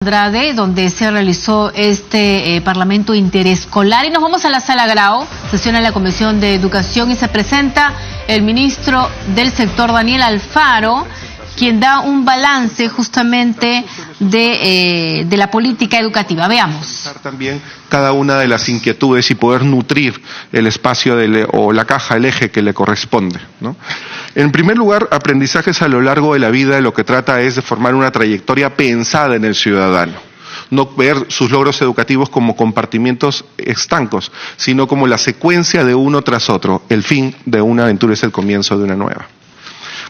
Andrade, donde se realizó este Parlamento Interescolar. Y nos vamos a la Sala Grau, sesiona la Comisión de Educación y se presenta el ministro del sector, Daniel Alfaro, quien da un balance justamente de la política educativa. Veamos. También cada una de las inquietudes y poder nutrir el espacio o la caja, el eje que le corresponde, ¿no? En primer lugar, aprendizajes a lo largo de la vida, lo que trata es de formar una trayectoria pensada en el ciudadano. No ver sus logros educativos como compartimientos estancos, sino como la secuencia de uno tras otro. El fin de una aventura es el comienzo de una nueva.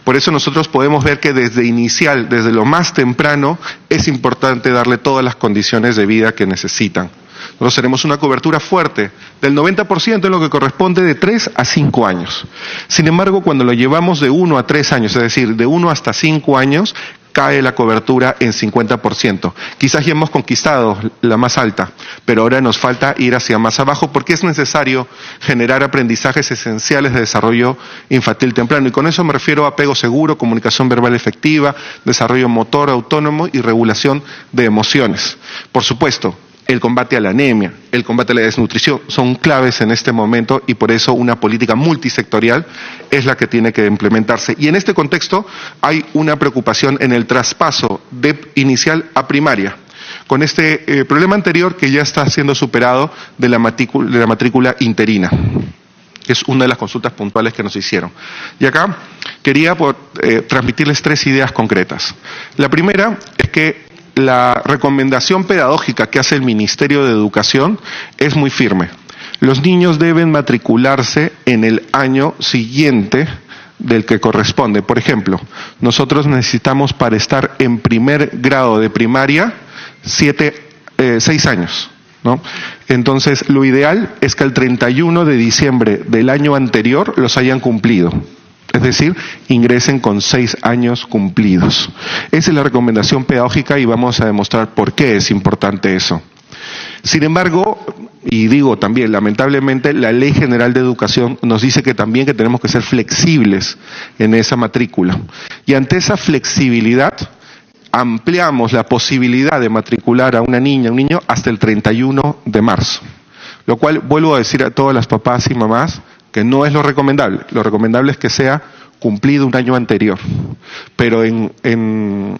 Por eso nosotros podemos ver que desde lo más temprano, es importante darle todas las condiciones de vida que necesitan. Nosotros tenemos una cobertura fuerte del 90% en lo que corresponde de 3 a 5 años. Sin embargo, cuando lo llevamos de 1 a 3 años, es decir, de 1 hasta 5 años, cae la cobertura en 50%. Quizás ya hemos conquistado la más alta, pero ahora nos falta ir hacia más abajo porque es necesario generar aprendizajes esenciales de desarrollo infantil temprano. Y con eso me refiero a apego seguro, comunicación verbal efectiva, desarrollo motor autónomo y regulación de emociones. Por supuesto, el combate a la anemia, el combate a la desnutrición son claves en este momento y por eso una política multisectorial es la que tiene que implementarse. Y en este contexto hay una preocupación en el traspaso de inicial a primaria, con este problema anterior que ya está siendo superado de la matrícula interina. Es una de las consultas puntuales que nos hicieron. Y acá quería transmitirles 3 ideas concretas. La primera es que la recomendación pedagógica que hace el Ministerio de Educación es muy firme. Los niños deben matricularse en el año siguiente del que corresponde. Por ejemplo, nosotros necesitamos para estar en primer grado de primaria 6 años, ¿no? Entonces, lo ideal es que el 31 de diciembre del año anterior los hayan cumplido. Es decir, ingresen con 6 años cumplidos. Esa es la recomendación pedagógica y vamos a demostrar por qué es importante eso. Sin embargo, y digo también, lamentablemente, la Ley General de Educación nos dice que también que tenemos que ser flexibles en esa matrícula. Y ante esa flexibilidad, ampliamos la posibilidad de matricular a una niña, un niño, hasta el 31 de marzo. Lo cual, vuelvo a decir a todas las papás y mamás, que no es lo recomendable. Lo recomendable es que sea cumplido un año anterior. Pero en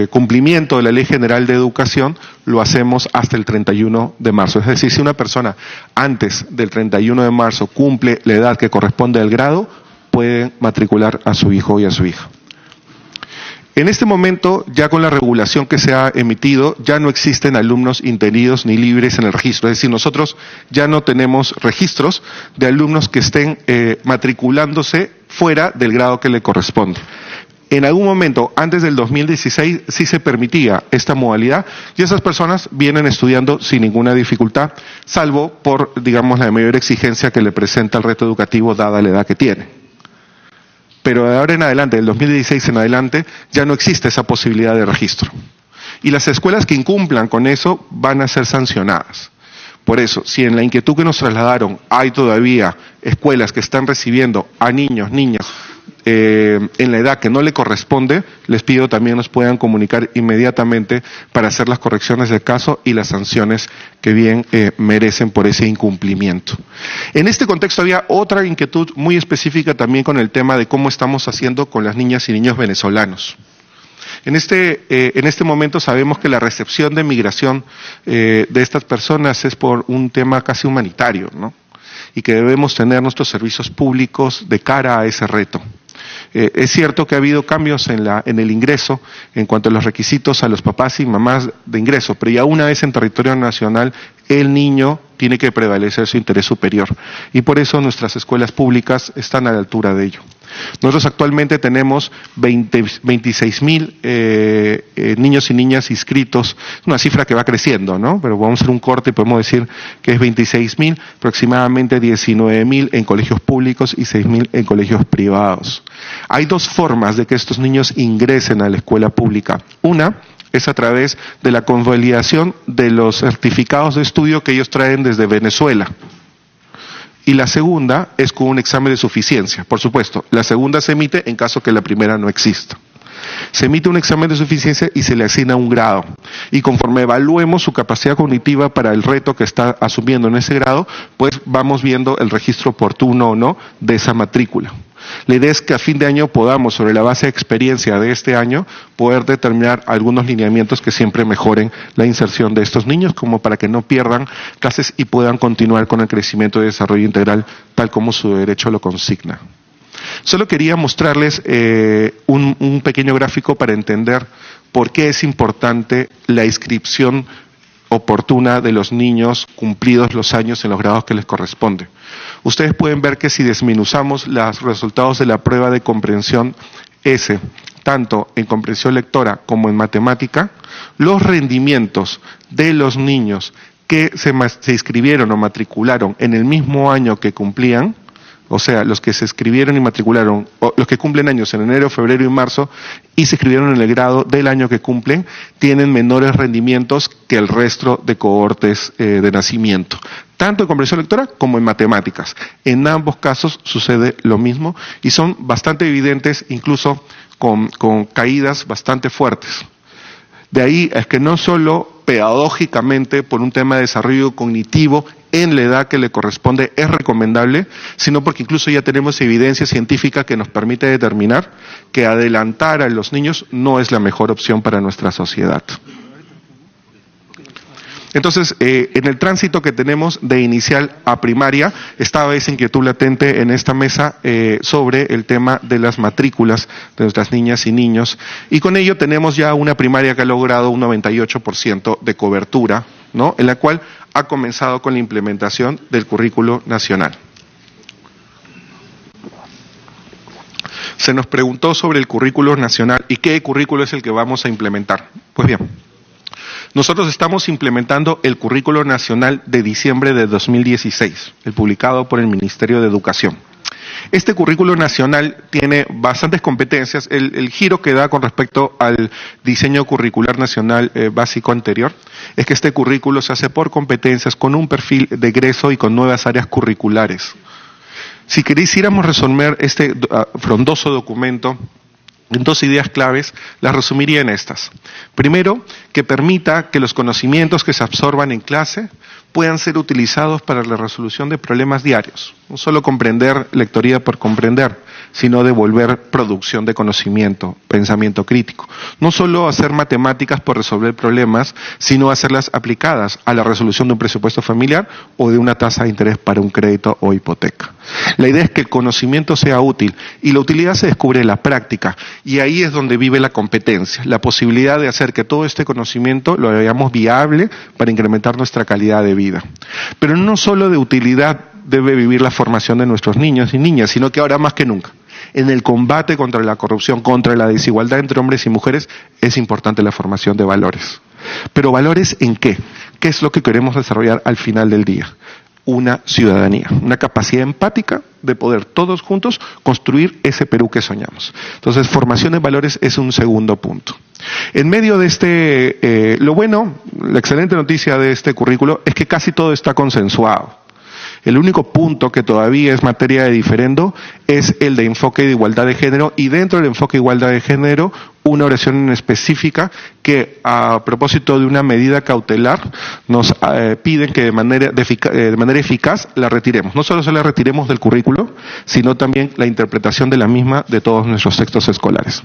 cumplimiento de la Ley General de Educación lo hacemos hasta el 31 de marzo. Es decir, si una persona antes del 31 de marzo cumple la edad que corresponde al grado, pueden matricular a su hijo y a su hija. En este momento, ya con la regulación que se ha emitido, ya no existen alumnos interinidos ni libres en el registro. Es decir, nosotros ya no tenemos registros de alumnos que estén matriculándose fuera del grado que le corresponde. En algún momento, antes del 2016, sí se permitía esta modalidad y esas personas vienen estudiando sin ninguna dificultad, salvo por, digamos, la mayor exigencia que le presenta el reto educativo dada la edad que tiene. Pero de ahora en adelante, del 2016 en adelante, ya no existe esa posibilidad de registro. Y las escuelas que incumplan con eso van a ser sancionadas. Por eso, si en la inquietud que nos trasladaron hay todavía escuelas que están recibiendo a niños, niñas, en la edad que no le corresponde, les pido también nos puedan comunicar inmediatamente para hacer las correcciones de caso y las sanciones que bien merecen por ese incumplimiento. En este contexto había otra inquietud muy específica también con el tema de cómo estamos haciendo con las niñas y niños venezolanos. En este momento sabemos que la recepción de migración de estas personas es por un tema casi humanitario, ¿no? Y que debemos tener nuestros servicios públicos de cara a ese reto. Es cierto que ha habido cambios en el ingreso en cuanto a los requisitos a los papás y mamás de ingreso, pero ya una vez en territorio nacional el niño tiene que prevalecer su interés superior y por eso nuestras escuelas públicas están a la altura de ello. Nosotros actualmente tenemos 26,000 niños y niñas inscritos, una cifra que va creciendo, ¿no? Pero vamos a hacer un corte y podemos decir que es 26,000, aproximadamente 19,000 en colegios públicos y 6,000 en colegios privados. Hay 2 formas de que estos niños ingresen a la escuela pública. Una es a través de la convalidación de los certificados de estudio que ellos traen desde Venezuela. Y la segunda es con un examen de suficiencia. Por supuesto, la segunda se emite en caso que la primera no exista. Se emite un examen de suficiencia y se le asigna un grado. Y conforme evaluemos su capacidad cognitiva para el reto que está asumiendo en ese grado, pues vamos viendo el registro oportuno o no de esa matrícula. La idea es que a fin de año podamos, sobre la base de experiencia de este año, poder determinar algunos lineamientos que siempre mejoren la inserción de estos niños, como para que no pierdan clases y puedan continuar con el crecimiento y desarrollo integral, tal como su derecho lo consigna. Solo quería mostrarles un pequeño gráfico para entender por qué es importante la inscripción oportuna de los niños cumplidos los años en los grados que les corresponde. Ustedes pueden ver que si desmenuzamos los resultados de la prueba de comprensión S, tanto en comprensión lectora como en matemática, los rendimientos de los niños que se inscribieron o matricularon en el mismo año que cumplían, o sea, los que se inscribieron y matricularon, o los que cumplen años en enero, febrero y marzo, y se inscribieron en el grado del año que cumplen, tienen menores rendimientos que el resto de cohortes de nacimiento, tanto en comprensión lectora como en matemáticas. En ambos casos sucede lo mismo y son bastante evidentes, incluso con caídas bastante fuertes. De ahí es que no solo pedagógicamente, por un tema de desarrollo cognitivo, en la edad que le corresponde es recomendable, sino porque incluso ya tenemos evidencia científica que nos permite determinar que adelantar a los niños no es la mejor opción para nuestra sociedad. Entonces, en el tránsito que tenemos de inicial a primaria, estaba esa inquietud latente en esta mesa sobre el tema de las matrículas de nuestras niñas y niños, y con ello tenemos ya una primaria que ha logrado un 98% de cobertura, ¿no?, en la cual ha comenzado con la implementación del currículo nacional. Se nos preguntó sobre el currículo nacional y qué currículo es el que vamos a implementar. Pues bien, nosotros estamos implementando el currículo nacional de diciembre de 2016, el publicado por el Ministerio de Educación. Este currículo nacional tiene bastantes competencias. El giro que da con respecto al diseño curricular nacional básico anterior es que este currículo se hace por competencias, con un perfil de egreso y con nuevas áreas curriculares. Si quisiéramos resolver este frondoso documento en dos ideas claves, las resumiría en estas. Primero, que permita que los conocimientos que se absorban en clase puedan ser utilizados para la resolución de problemas diarios. No solo comprender lectoría por comprender, sino devolver producción de conocimiento, pensamiento crítico. No solo hacer matemáticas por resolver problemas, sino hacerlas aplicadas a la resolución de un presupuesto familiar o de una tasa de interés para un crédito o hipoteca. La idea es que el conocimiento sea útil y la utilidad se descubre en la práctica, y ahí es donde vive la competencia, la posibilidad de hacer que todo este conocimiento lo veamos viable para incrementar nuestra calidad de vida. Pero no solo de utilidad debe vivir la formación de nuestros niños y niñas, sino que ahora más que nunca, en el combate contra la corrupción, contra la desigualdad entre hombres y mujeres, es importante la formación de valores. ¿Pero valores en qué? ¿Qué es lo que queremos desarrollar al final del día? Una ciudadanía, una capacidad empática de poder todos juntos construir ese Perú que soñamos. Entonces, formación de valores es un segundo punto. En medio de lo bueno, la excelente noticia de este currículo es que casi todo está consensuado. El único punto que todavía es materia de diferendo es el de enfoque de igualdad de género, y dentro del enfoque de igualdad de género, una oración específica que, a propósito de una medida cautelar, nos piden que de manera eficaz la retiremos. No solo se la retiremos del currículo, sino también la interpretación de la misma de todos nuestros textos escolares.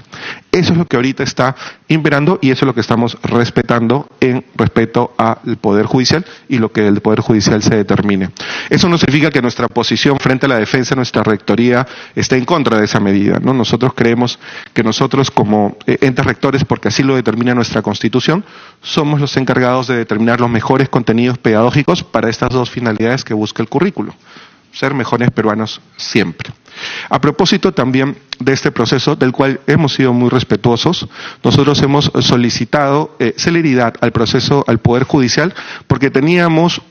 Eso es lo que ahorita está imperando, y eso es lo que estamos respetando en respeto al Poder Judicial y lo que el Poder Judicial se determine. Eso no significa que nuestra posición frente a la defensa de nuestra rectoría esté en contra de esa medida, ¿no? Nosotros creemos que nosotros, como entes rectores, porque así lo determina nuestra Constitución, somos los encargados de determinar los mejores contenidos pedagógicos para estas dos finalidades que busca el currículo: ser mejores peruanos siempre. A propósito también de este proceso, del cual hemos sido muy respetuosos, nosotros hemos solicitado celeridad al proceso, al Poder Judicial, porque teníamos,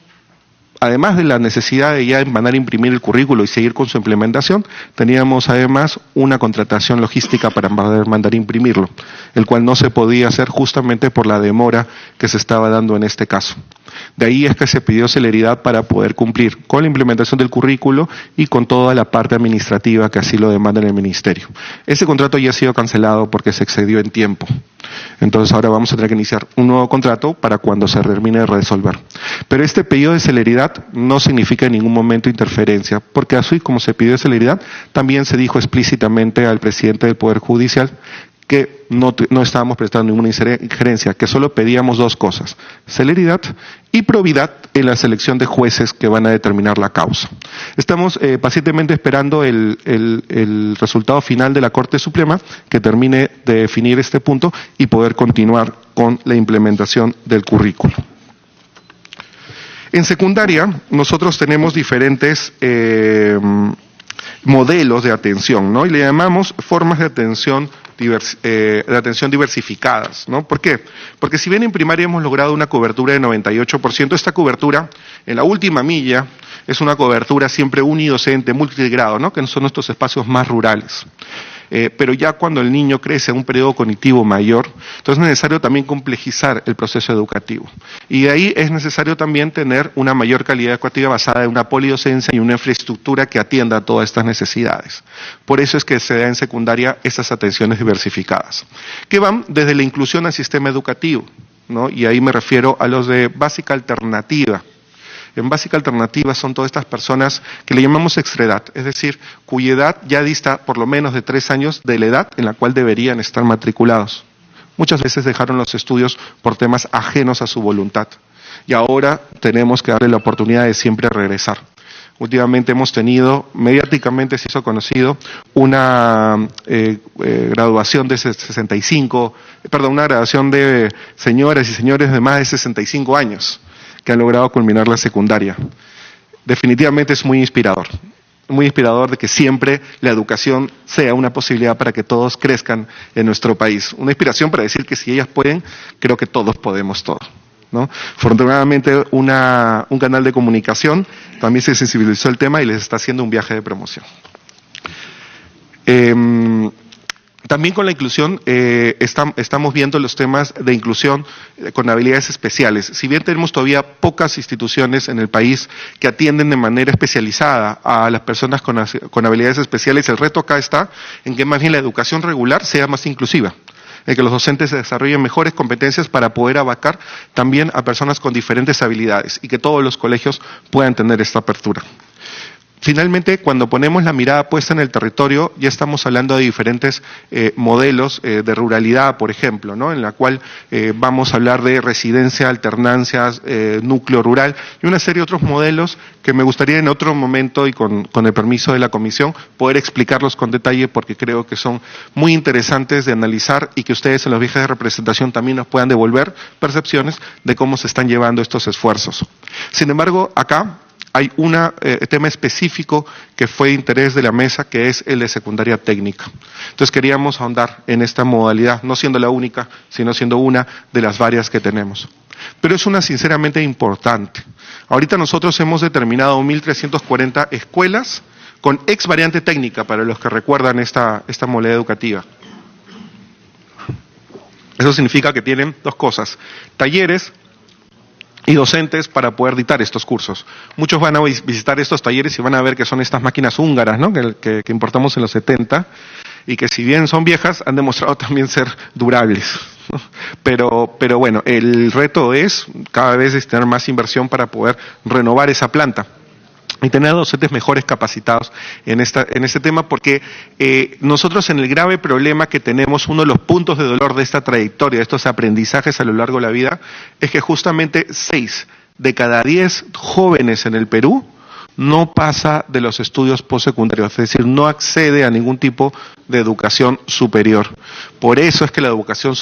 además de la necesidad de ya mandar a imprimir el currículo y seguir con su implementación, teníamos además una contratación logística para mandar a imprimirlo, el cual no se podía hacer justamente por la demora que se estaba dando en este caso. De ahí es que se pidió celeridad para poder cumplir con la implementación del currículo y con toda la parte administrativa que así lo demanda en el ministerio. Ese contrato ya ha sido cancelado porque se excedió en tiempo. Entonces ahora vamos a tener que iniciar un nuevo contrato para cuando se termine de resolver. Pero este pedido de celeridad no significa en ningún momento interferencia, porque así como se pidió celeridad, también se dijo explícitamente al presidente del Poder Judicial que no estábamos prestando ninguna injerencia, que solo pedíamos dos cosas: celeridad y probidad en la selección de jueces que van a determinar la causa. Estamos pacientemente esperando el resultado final de la Corte Suprema, que termine de definir este punto y poder continuar con la implementación del currículo. En secundaria, nosotros tenemos diferentes modelos de atención, ¿no? Y le llamamos formas de atención diversificadas, ¿no? ¿Por qué? Porque si bien en primaria hemos logrado una cobertura de 98%, esta cobertura en la última milla es una cobertura siempre unidocente, multigrado, ¿no? Que son nuestros espacios más rurales. Pero ya cuando el niño crece a un periodo cognitivo mayor, entonces es necesario también complejizar el proceso educativo. Y de ahí es necesario también tener una mayor calidad educativa basada en una polidocencia y una infraestructura que atienda a todas estas necesidades. Por eso es que se da en secundaria estas atenciones diversificadas, que van desde la inclusión al sistema educativo, ¿no? Y ahí me refiero a los de básica alternativa. En básica alternativa son todas estas personas que le llamamos extraedad, es decir, cuya edad ya dista por lo menos de 3 años de la edad en la cual deberían estar matriculados. Muchas veces dejaron los estudios por temas ajenos a su voluntad y ahora tenemos que darle la oportunidad de siempre regresar. Últimamente hemos tenido, mediáticamente se hizo conocido, una graduación de una graduación de señoras y señores de más de 65 años. Que han logrado culminar la secundaria. Definitivamente es muy inspirador de que siempre la educación sea una posibilidad para que todos crezcan en nuestro país. Una inspiración para decir que si ellas pueden, creo que todos podemos todo, ¿no? Afortunadamente un canal de comunicación también se sensibilizó el tema y les está haciendo un viaje de promoción. También con la inclusión estamos viendo los temas de inclusión con habilidades especiales. Si bien tenemos todavía pocas instituciones en el país que atienden de manera especializada a las personas con habilidades especiales, el reto acá está en que más bien la educación regular sea más inclusiva, en que los docentes desarrollen mejores competencias para poder abarcar también a personas con diferentes habilidades y que todos los colegios puedan tener esta apertura. Finalmente, cuando ponemos la mirada puesta en el territorio, ya estamos hablando de diferentes modelos de ruralidad, por ejemplo, ¿no? En la cual vamos a hablar de residencia, alternancias, núcleo rural y una serie de otros modelos que me gustaría en otro momento y con el permiso de la comisión poder explicarlos con detalle porque creo que son muy interesantes de analizar y que ustedes en los viajes de representación también nos puedan devolver percepciones de cómo se están llevando estos esfuerzos. Sin embargo, acá hay un tema específico que fue de interés de la mesa, que es el de secundaria técnica. Entonces queríamos ahondar en esta modalidad, no siendo la única, sino siendo una de las varias que tenemos. Pero es una sinceramente importante. Ahorita nosotros hemos determinado 1.340 escuelas con ex variante técnica, para los que recuerdan esta modalidad educativa. Eso significa que tienen dos cosas: talleres y docentes para poder dictar estos cursos. Muchos van a visitar estos talleres y van a ver que son estas máquinas húngaras, ¿no? que importamos en los 70 y que si bien son viejas han demostrado también ser durables, ¿no? Pero bueno, el reto es cada vez tener más inversión para poder renovar esa planta y tener docentes mejores capacitados en este tema, porque nosotros en el grave problema que tenemos, uno de los puntos de dolor de esta trayectoria, de estos aprendizajes a lo largo de la vida, es que justamente 6 de cada 10 jóvenes en el Perú no pasa de los estudios postsecundarios, es decir, no accede a ningún tipo de educación superior. Por eso es que la educación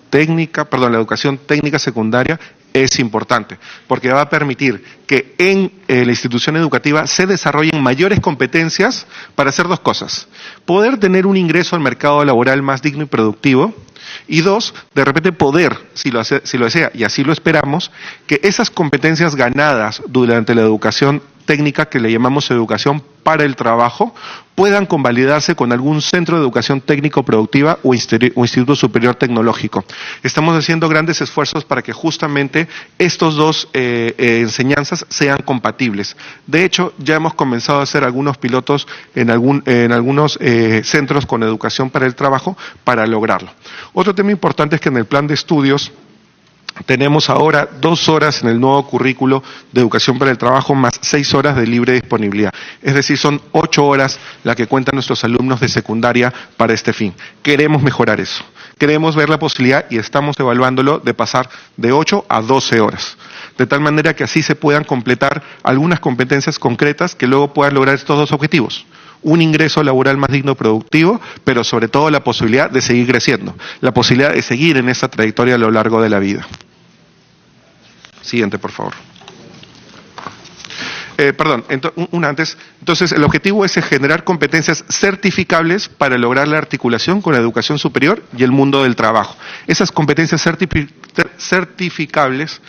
técnica secundaria es importante, porque va a permitir que en la institución educativa se desarrollen mayores competencias para hacer dos cosas: poder tener un ingreso al mercado laboral más digno y productivo, y 2, de repente poder, si lo desea, y así lo esperamos, que esas competencias ganadas durante la educación técnica que le llamamos educación para el trabajo puedan convalidarse con algún centro de educación técnico-productiva o instituto superior tecnológico. Estamos haciendo grandes esfuerzos para que justamente estos dos enseñanzas sean compatibles. De hecho, ya hemos comenzado a hacer algunos pilotos en algunos centros con educación para el trabajo para lograrlo. Otro tema importante es que en el plan de estudios tenemos ahora 2 horas en el nuevo currículo de educación para el trabajo más 6 horas de libre disponibilidad. Es decir, son 8 horas las que cuentan nuestros alumnos de secundaria para este fin. Queremos mejorar eso. Queremos ver la posibilidad, y estamos evaluándolo, de pasar de 8 a 12 horas. De tal manera que así se puedan completar algunas competencias concretas que luego puedan lograr estos dos objetivos. Un ingreso laboral más digno y productivo, pero sobre todo la posibilidad de seguir creciendo, la posibilidad de seguir en esa trayectoria a lo largo de la vida. Siguiente, por favor. Entonces, el objetivo es generar competencias certificables para lograr la articulación con la educación superior y el mundo del trabajo. Esas competencias certificables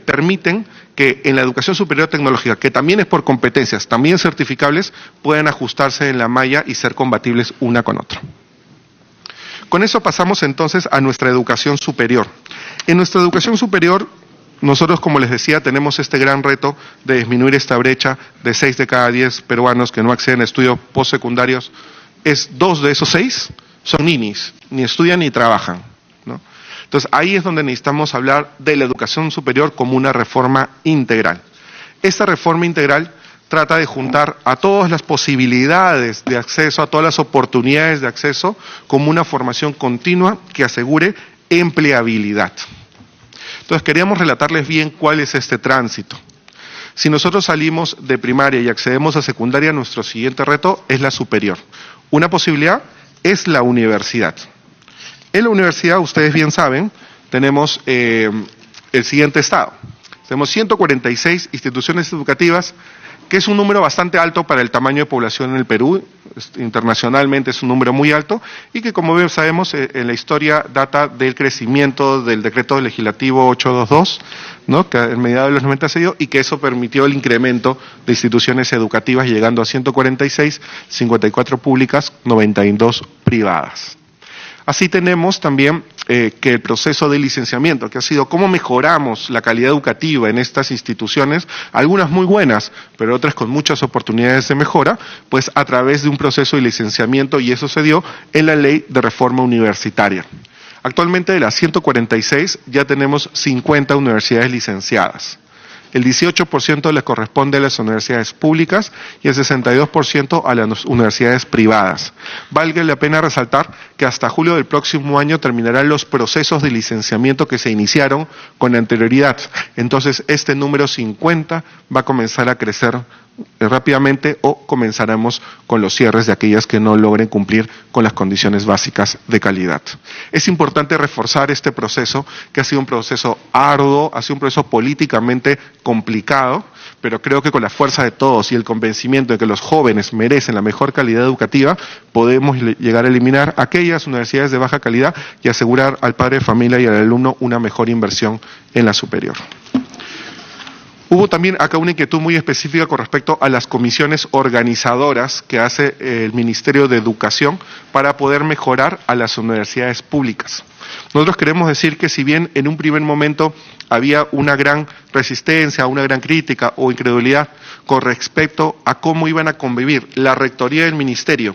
permiten que en la educación superior tecnológica, que también es por competencias, también certificables, puedan ajustarse en la malla y ser compatibles una con otra. Con eso pasamos entonces a nuestra educación superior. En nuestra educación superior, nosotros, como les decía, tenemos este gran reto de disminuir esta brecha de 6 de cada 10 peruanos que no acceden a estudios postsecundarios. 2 de esos 6 son ninis, ni estudian ni trabajan, ¿no? Entonces, ahí es donde necesitamos hablar de la educación superior como una reforma integral. Esta reforma integral trata de juntar a todas las posibilidades de acceso, a todas las oportunidades de acceso, como una formación continua que asegure empleabilidad. Entonces, queríamos relatarles bien cuál es este tránsito. Si nosotros salimos de primaria y accedemos a secundaria, nuestro siguiente reto es la superior. Una posibilidad es la universidad. En la universidad, ustedes bien saben, tenemos el siguiente estado. Tenemos 146 instituciones educativas, que es un número bastante alto para el tamaño de población en el Perú. Internacionalmente es un número muy alto y que, como bien sabemos, en la historia data del crecimiento del decreto legislativo 822, ¿no?, que en mediados de los 90 se dio, y que eso permitió el incremento de instituciones educativas, llegando a 146, 54 públicas, 92 privadas. Así tenemos también que el proceso de licenciamiento, que ha sido cómo mejoramos la calidad educativa en estas instituciones, algunas muy buenas, pero otras con muchas oportunidades de mejora, pues a través de un proceso de licenciamiento, y eso se dio en la Ley de Reforma Universitaria. Actualmente, de las 146 ya tenemos 50 universidades licenciadas. El 18% le corresponde a las universidades públicas y el 62% a las universidades privadas. Valga la pena resaltar que hasta julio del próximo año terminarán los procesos de licenciamiento que se iniciaron con anterioridad. Entonces, este número 50 va a comenzar a crecer rápidamente, o comenzaremos con los cierres de aquellas que no logren cumplir con las condiciones básicas de calidad. Es importante reforzar este proceso, que ha sido un proceso arduo, ha sido un proceso políticamente complicado, pero creo que con la fuerza de todos y el convencimiento de que los jóvenes merecen la mejor calidad educativa, podemos llegar a eliminar aquellas universidades de baja calidad y asegurar al padre de familia y al alumno una mejor inversión en la superior. Hubo también acá una inquietud muy específica con respecto a las comisiones organizadoras que hace el Ministerio de Educación para poder mejorar a las universidades públicas. Nosotros queremos decir que, si bien en un primer momento había una gran resistencia, una gran crítica o incredulidad con respecto a cómo iban a convivir la rectoría del ministerio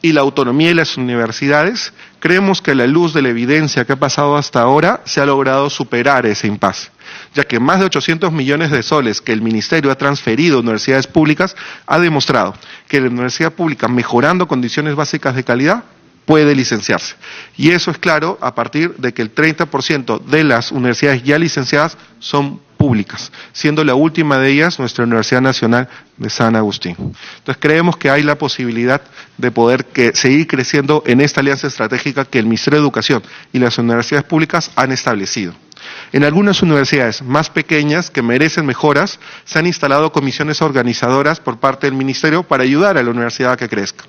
y la autonomía de las universidades, creemos que a la luz de la evidencia que ha pasado hasta ahora se ha logrado superar ese impasse, ya que más de 800 millones de soles que el Ministerio ha transferido a universidades públicas ha demostrado que la universidad pública, mejorando condiciones básicas de calidad, puede licenciarse. Y eso es claro a partir de que el 30% de las universidades ya licenciadas son públicas, siendo la última de ellas nuestra Universidad Nacional de San Agustín. Entonces, creemos que hay la posibilidad de poder seguir creciendo en esta alianza estratégica que el Ministerio de Educación y las universidades públicas han establecido. En algunas universidades más pequeñas que merecen mejoras, se han instalado comisiones organizadoras por parte del Ministerio para ayudar a la universidad a que crezca.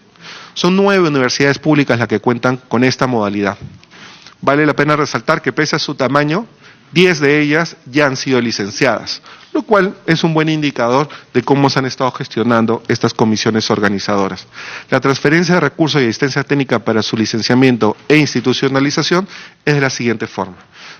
Son 9 universidades públicas las que cuentan con esta modalidad. Vale la pena resaltar que, pese a su tamaño, 10 de ellas ya han sido licenciadas, lo cual es un buen indicador de cómo se han estado gestionando estas comisiones organizadoras. La transferencia de recursos y asistencia técnica para su licenciamiento e institucionalización es de la siguiente forma.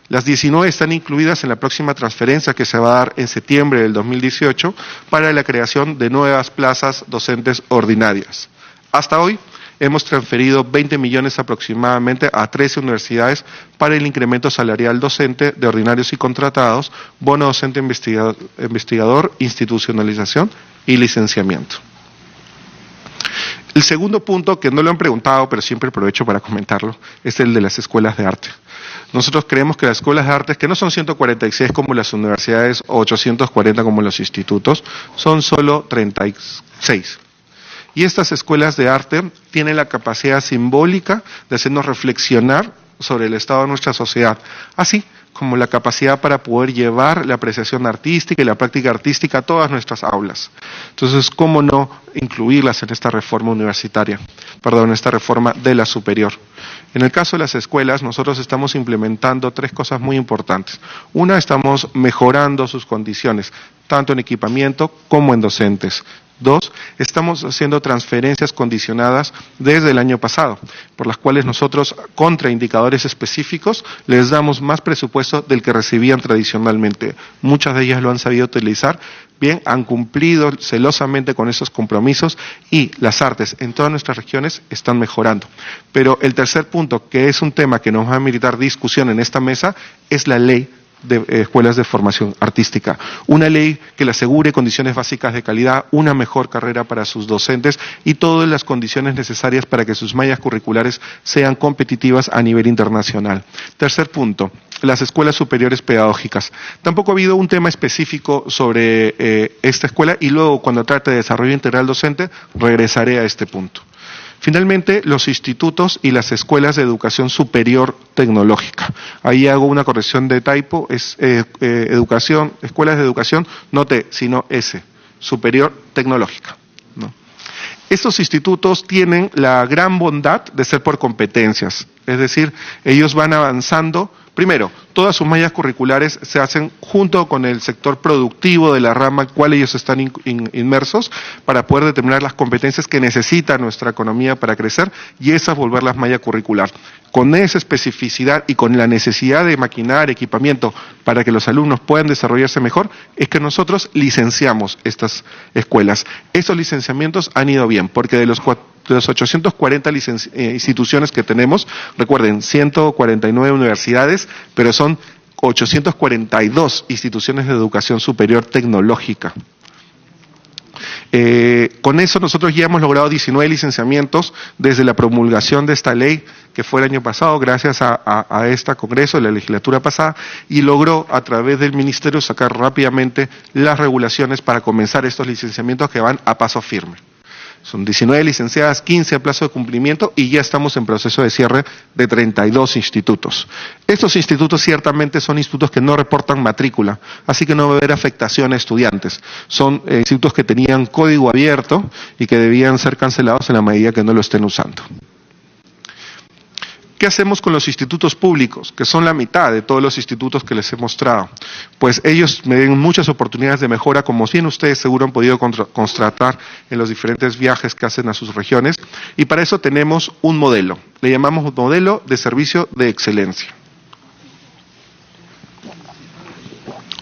Las 19 están incluidas en la próxima transferencia que se va a dar en septiembre del 2018 para la creación de nuevas plazas docentes ordinarias. Hasta hoy hemos transferido 20 millones aproximadamente a 13 universidades para el incremento salarial docente de ordinarios y contratados, bono docente investigador, institucionalización y licenciamiento. El segundo punto, que no lo han preguntado, pero siempre aprovecho para comentarlo, es el de las escuelas de arte. Nosotros creemos que las escuelas de arte, que no son 146 como las universidades o 840 como los institutos, son solo 36. Y estas escuelas de arte tienen la capacidad simbólica de hacernos reflexionar sobre el estado de nuestra sociedad, así como la capacidad para poder llevar la apreciación artística y la práctica artística a todas nuestras aulas. Entonces, ¿cómo no incluirlas en esta reforma universitaria? En esta reforma de la superior. En el caso de las escuelas, nosotros estamos implementando 3 cosas muy importantes. Una, estamos mejorando sus condiciones, tanto en equipamiento como en docentes. 2, estamos haciendo transferencias condicionadas desde el año pasado, por las cuales nosotros, contra indicadores específicos, les damos más presupuesto del que recibían tradicionalmente. Muchas de ellas lo han sabido utilizar bien, han cumplido celosamente con esos compromisos y las artes en todas nuestras regiones están mejorando. Pero el tercer punto, que es un tema que nos va a meritar discusión en esta mesa, es la ley de escuelas de formación artística. Una ley que le asegure condiciones básicas de calidad, una mejor carrera para sus docentes y todas las condiciones necesarias para que sus mallas curriculares sean competitivas a nivel internacional. Tercer punto, las escuelas superiores pedagógicas. Tampoco ha habido un tema específico sobre esta escuela y luego cuando trate de desarrollo integral docente regresaré a este punto. Finalmente, los institutos y las escuelas de educación superior tecnológica. Ahí hago una corrección de typo, es escuelas de educación, no T, sino S, superior tecnológica, ¿no? Estos institutos tienen la gran bondad de ser por competencias, es decir, ellos van avanzando. Primero, todas sus mallas curriculares se hacen junto con el sector productivo de la rama al cual ellos están inmersos para poder determinar las competencias que necesita nuestra economía para crecer y esas volverlas malla curricular. Con esa especificidad y con la necesidad de maquinar, equipamiento para que los alumnos puedan desarrollarse mejor, es que nosotros licenciamos estas escuelas. Esos licenciamientos han ido bien, porque de los 840 instituciones que tenemos, recuerden, 149 universidades, pero son 842 instituciones de educación superior tecnológica. Con eso nosotros ya hemos logrado 19 licenciamientos desde la promulgación de esta ley, que fue el año pasado, gracias a este Congreso, de la legislatura pasada, y logró a través del Ministerio sacar rápidamente las regulaciones para comenzar estos licenciamientos que van a paso firme. Son 19 licenciadas, 15 a plazo de cumplimiento y ya estamos en proceso de cierre de 32 institutos. Estos institutos ciertamente son institutos que no reportan matrícula, así que no va a haber afectación a estudiantes. Son institutos que tenían código abierto y que debían ser cancelados en la medida que no lo estén usando. ¿Qué hacemos con los institutos públicos, que son la mitad de todos los institutos que les he mostrado? Pues ellos me den muchas oportunidades de mejora, como bien ustedes seguro han podido constatar en los diferentes viajes que hacen a sus regiones, y para eso tenemos un modelo, le llamamos modelo de servicio de excelencia.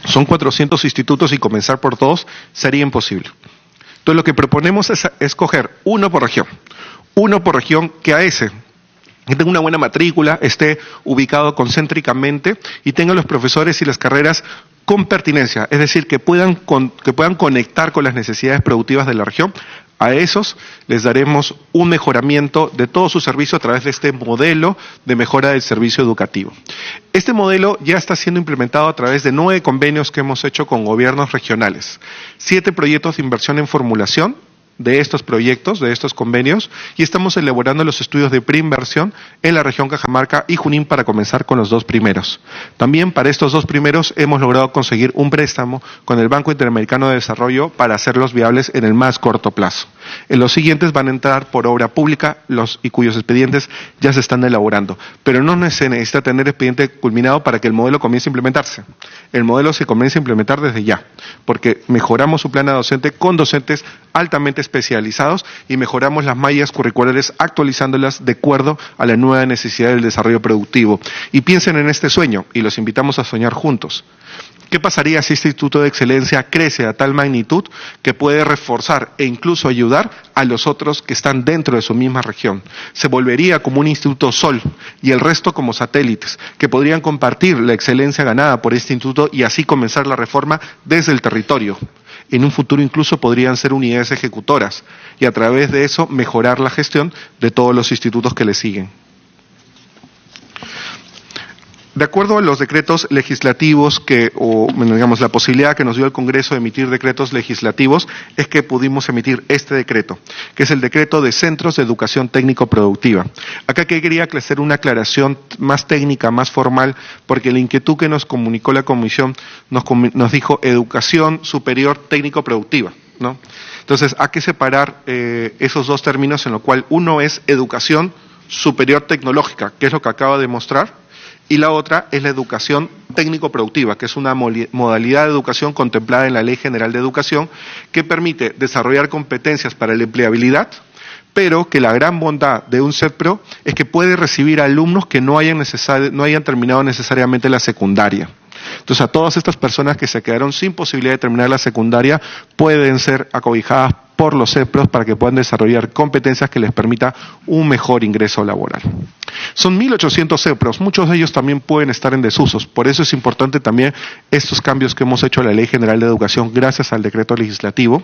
Son 400 institutos y comenzar por todos sería imposible. Entonces lo que proponemos es escoger uno por región que a ese que tenga una buena matrícula, esté ubicado concéntricamente y tenga los profesores y las carreras con pertinencia, es decir, que puedan conectar con las necesidades productivas de la región. A esos les daremos un mejoramiento de todo su servicio a través de este modelo de mejora del servicio educativo. Este modelo ya está siendo implementado a través de 9 convenios que hemos hecho con gobiernos regionales, 7 proyectos de inversión en formulación de estos proyectos, de estos convenios, y estamos elaborando los estudios de preinversión en la región Cajamarca y Junín para comenzar con los 2 primeros. También para estos 2 primeros hemos logrado conseguir un préstamo con el Banco Interamericano de Desarrollo para hacerlos viables en el más corto plazo. En los siguientes van a entrar por obra pública y cuyos expedientes ya se están elaborando. Pero no se necesita tener expediente culminado para que el modelo comience a implementarse. El modelo se comienza a implementar desde ya, porque mejoramos su plana docente con docentes altamente especializados y mejoramos las mallas curriculares actualizándolas de acuerdo a la nueva necesidad del desarrollo productivo. Y piensen en este sueño y los invitamos a soñar juntos. ¿Qué pasaría si este Instituto de Excelencia crece a tal magnitud que puede reforzar e incluso ayudar a los otros que están dentro de su misma región? Se volvería como un instituto sol y el resto como satélites, que podrían compartir la excelencia ganada por este instituto y así comenzar la reforma desde el territorio. En un futuro incluso podrían ser unidades ejecutoras y a través de eso mejorar la gestión de todos los institutos que le siguen. De acuerdo a los decretos legislativos la posibilidad que nos dio el Congreso de emitir decretos legislativos, es que pudimos emitir este decreto, que es el decreto de Centros de Educación Técnico-Productiva. Acá quería hacer una aclaración más técnica, más formal, porque la inquietud que nos comunicó la Comisión nos dijo Educación Superior Técnico-Productiva, ¿no? Entonces, hay que separar esos dos términos, en lo cual uno es Educación Superior Tecnológica, que es lo que acaba de mostrar, y la otra es la educación técnico-productiva, que es una modalidad de educación contemplada en la Ley General de Educación que permite desarrollar competencias para la empleabilidad, pero que la gran bondad de un CETPRO es que puede recibir alumnos que no hayan terminado necesariamente la secundaria. Entonces, a todas estas personas que se quedaron sin posibilidad de terminar la secundaria pueden ser acobijadas por los CEPROS para que puedan desarrollar competencias que les permita un mejor ingreso laboral. Son 1.800 CEPROS, muchos de ellos también pueden estar en desusos, por eso es importante también estos cambios que hemos hecho a la Ley General de Educación gracias al decreto legislativo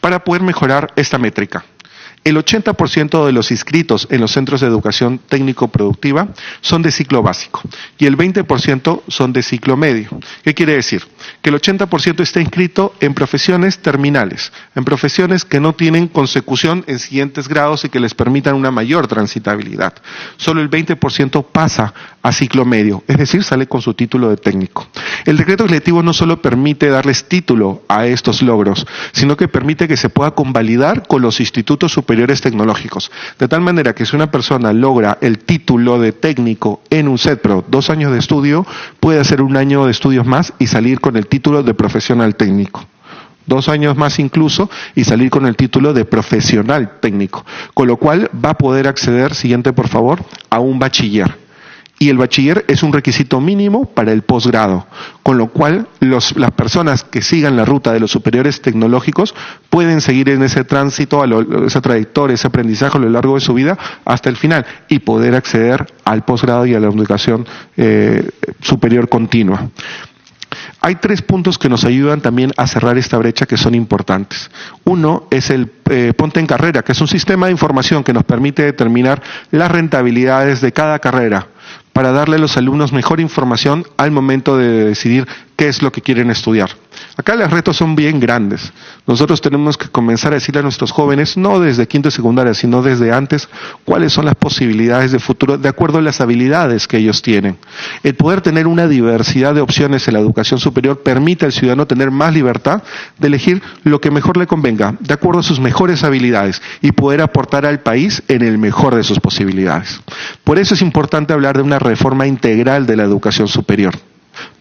para poder mejorar esta métrica. El 80% de los inscritos en los centros de educación técnico-productiva son de ciclo básico y el 20% son de ciclo medio. ¿Qué quiere decir? Que el 80% está inscrito en profesiones terminales, en profesiones que no tienen consecución en siguientes grados y que les permitan una mayor transitabilidad. Solo el 20% pasa a ciclo medio, es decir, sale con su título de técnico. El decreto legislativo no solo permite darles título a estos logros, sino que permite que se pueda convalidar con los institutos superiores tecnológicos, de tal manera que si una persona logra el título de técnico en un CETPRO, 2 años de estudio, puede hacer 1 año de estudios más y salir con el título de profesional técnico. 2 años más incluso y salir con el título de profesional técnico, con lo cual va a poder acceder, siguiente por favor, a un bachiller. Y el bachiller es un requisito mínimo para el posgrado, con lo cual las personas que sigan la ruta de los superiores tecnológicos pueden seguir en ese tránsito, esa trayectoria, ese aprendizaje a lo largo de su vida hasta el final y poder acceder al posgrado y a la educación superior continua. Hay 3 puntos que nos ayudan también a cerrar esta brecha que son importantes. Uno es el Ponte en Carrera, que es un sistema de información que nos permite determinar las rentabilidades de cada carrera para darle a los alumnos mejor información al momento de decidir qué es lo que quieren estudiar. Acá los retos son bien grandes. Nosotros tenemos que comenzar a decirle a nuestros jóvenes, no desde quinto y secundaria, sino desde antes, cuáles son las posibilidades de futuro de acuerdo a las habilidades que ellos tienen. El poder tener una diversidad de opciones en la educación superior permite al ciudadano tener más libertad de elegir lo que mejor le convenga, de acuerdo a sus mejores habilidades y poder aportar al país en el mejor de sus posibilidades. Por eso es importante hablar de una reforma integral de la educación superior.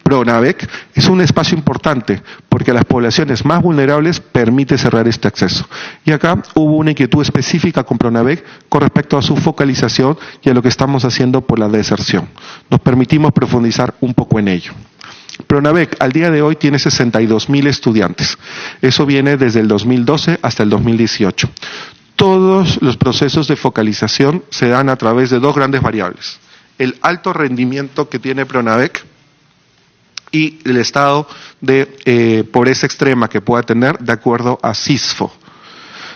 PRONAVEC es un espacio importante porque a las poblaciones más vulnerables permite cerrar este acceso. Y acá hubo una inquietud específica con PRONAVEC con respecto a su focalización y a lo que estamos haciendo por la deserción. Nos permitimos profundizar un poco en ello. PRONAVEC al día de hoy tiene 62.000 estudiantes. Eso viene desde el 2012 hasta el 2018. Todos los procesos de focalización se dan a través de 2 grandes variables. El alto rendimiento que tiene PRONAVEC y el estado de pobreza extrema que pueda tener de acuerdo a CISFO.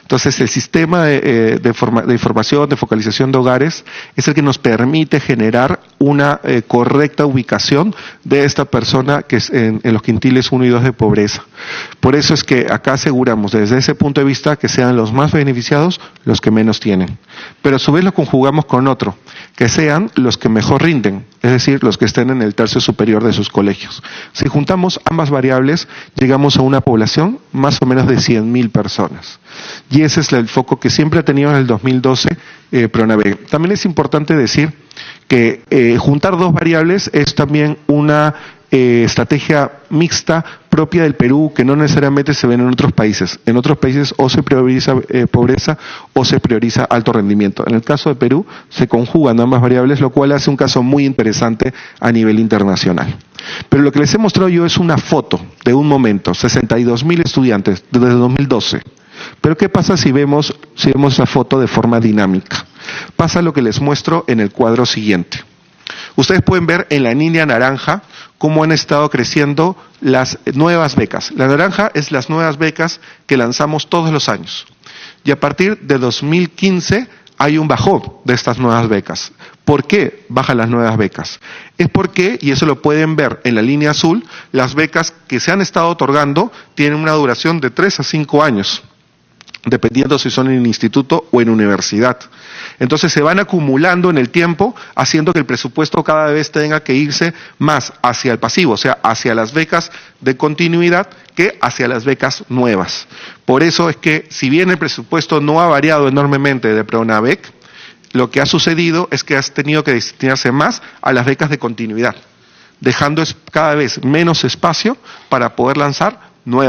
Entonces, el sistema de información, de focalización de hogares, es el que nos permite generar una correcta ubicación de esta persona que es en los quintiles 1 y 2 de pobreza. Por eso es que acá aseguramos desde ese punto de vista que sean los más beneficiados los que menos tienen. Pero a su vez lo conjugamos con otro, que sean los que mejor rinden, es es decir, los que estén en el tercio superior de sus colegios. Si juntamos ambas variables, llegamos a una población más o menos de 100.000 personas. Y ese es el foco que siempre ha tenido en el 2012 PRONAVEC. También es importante decir que juntar dos variables es también una estrategia mixta propia del Perú que no necesariamente se ven en otros países. En otros países o se prioriza pobreza o se prioriza alto rendimiento. En el caso de Perú se conjugan ambas variables, lo cual hace un caso muy interesante a nivel internacional. Pero lo que les he mostrado yo es una foto de un momento, 62.000 estudiantes desde 2012. Pero ¿qué pasa si vemos esa foto de forma dinámica? Pasa lo que les muestro en el cuadro siguiente. Ustedes pueden ver en la línea naranja cómo han estado creciendo las nuevas becas. La naranja es las nuevas becas que lanzamos todos los años. Y a partir de 2015 hay un bajón de estas nuevas becas. ¿Por qué bajan las nuevas becas? Es porque, y eso lo pueden ver en la línea azul, las becas que se han estado otorgando tienen una duración de 3 a 5 años, dependiendo si son en instituto o en universidad. Entonces se van acumulando en el tiempo, haciendo que el presupuesto cada vez tenga que irse más hacia el pasivo, o sea, hacia las becas de continuidad que hacia las becas nuevas. Por eso es que, si bien el presupuesto no ha variado enormemente de PRONAVEC, lo que ha sucedido es que has tenido que destinarse más a las becas de continuidad, dejando cada vez menos espacio para poder lanzar nuevas.